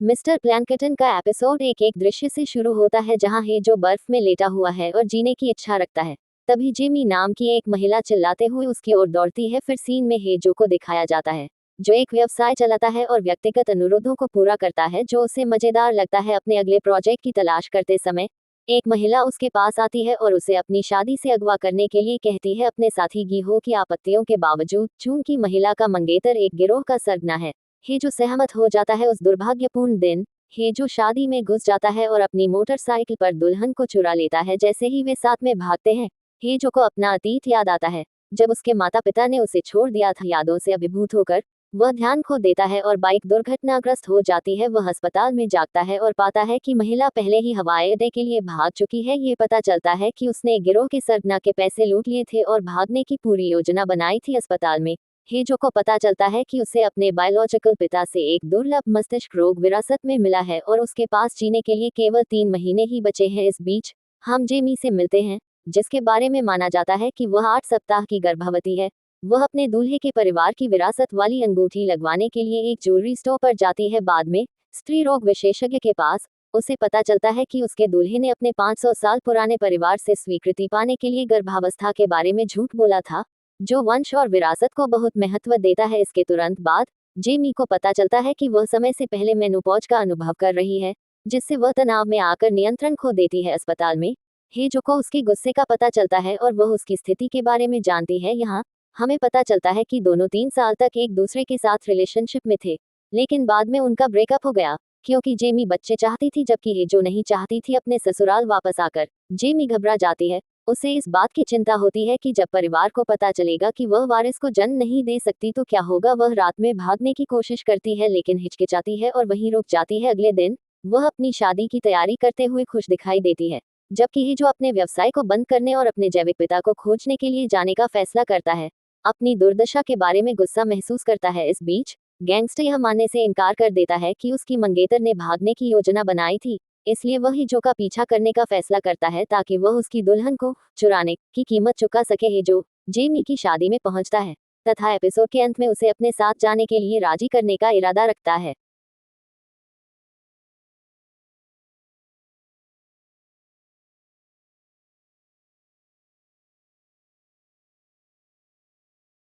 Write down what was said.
Mister plankton का episode एक दृश्य से शुरू होता है जहां हेजो बर्फ में लेटा हुआ है और जीने की इच्छा रखता है। तभी जेमी नाम की एक महिला चिल्लाते हुए उसकी ओर दौड़ती है। फिर सीन में हेजो को दिखाया जाता है जो एक व्यवसाय चलाता है और व्यक्तिगत अनुरोधों को पूरा करता है जो उसे मजेदार लगता है। अपने अगले प्रोजेक्ट की तलाश करते समय एक महिला उसके पास आती है और उसे अपनी शादी से अगवा करने के लिए कहती है। अपने साथी गीहो की आपत्तियों के बावजूद चूंकि महिला का मंगेतर एक गिरोह का सरगना है, हेजो सहमत हो जाता है। उस दुर्भाग्यपूर्ण दिन हेजो शादी में घुस जाता है और अपनी मोटरसाइकिल पर दुल्हन को चुरा लेता है। जैसे ही वे साथ में भागते हैं हेजो को अपना अतीत याद आता है जब उसके माता पिता ने उसे छोड़ दिया था। यादों से अभिभूत होकर वह ध्यान खो देता है और बाइक दुर्घटनाग्रस्त हो जाती है। वह अस्पताल में जागता है और पाता है कि महिला पहले ही हवाई अड्डे के लिए भाग चुकी है। ये पता चलता है कि उसने एक गिरोह के सरगना के पैसे लूट लिए थे और भागने की पूरी योजना बनाई थी। अस्पताल में हेजो को पता चलता है कि उसे अपने बायोलॉजिकल पिता से एक दुर्लभ मस्तिष्क रोग विरासत में मिला है और उसके पास जीने के लिए केवल 3 महीने ही बचे हैं। इस बीच हम जेमी से मिलते हैं जिसके बारे में माना जाता है कि वह 8 सप्ताह की गर्भवती है। वह अपने दूल्हे के परिवार की विरासत वाली अंगूठी लगवाने के लिए एक ज्वेलरी स्टोर पर जाती है। बाद में स्त्री रोग विशेषज्ञ के पास उसे पता चलता है कि उसके दूल्हे ने अपने 500 साल पुराने परिवार से स्वीकृति पाने के लिए गर्भावस्था के बारे में झूठ बोला था जो वंश और विरासत को बहुत महत्व देता है। इसके तुरंत बाद जेमी को पता चलता है कि वह समय से पहले मेनोपॉज का अनुभव कर रही है जिससे वह तनाव में आकर नियंत्रण खो देती है। अस्पताल में हेजो को उसके गुस्से का पता चलता है और वह उसकी स्थिति के बारे में जानती है। यहाँ हमें पता चलता है कि दोनों 3 साल तक एक दूसरे के साथ रिलेशनशिप में थे लेकिन बाद में उनका ब्रेकअप हो गया क्योंकि जेमी बच्चे चाहती थी जबकि हेजो नहीं चाहती थी अपने ससुराल वापस आकर। जेमी घबरा जाती है। उसे इस बात की चिंता होती है कि जब परिवार को पता चलेगा कि वह वारिस को जन्म नहीं दे सकती तो क्या होगा। वह रात में भागने की कोशिश करती है लेकिन हिचकिचाती है और वहीं रुक जाती है। अगले दिन वह अपनी शादी की तैयारी करते हुए खुश दिखाई देती है जबकि हेजो अपने व्यवसाय को बंद करने और अपने जैविक पिता को खोजने के लिए जाने का फैसला करता है। अपनी दुर्दशा के बारे में गुस्सा महसूस करता है। इस बीच गैंगस्टर यह मानने से इनकार कर देता है कि उसकी मंगेतर ने भागने की योजना बनाई थी, इसलिए वह हेजो का पीछा करने का फैसला करता है ताकि वह उसकी दुल्हन को चुराने की कीमत चुका सके। हेजो जेमी की शादी में पहुंचता है तथा एपिसोड के अंत में उसे अपने साथ जाने के लिए राजी करने का इरादा रखता है।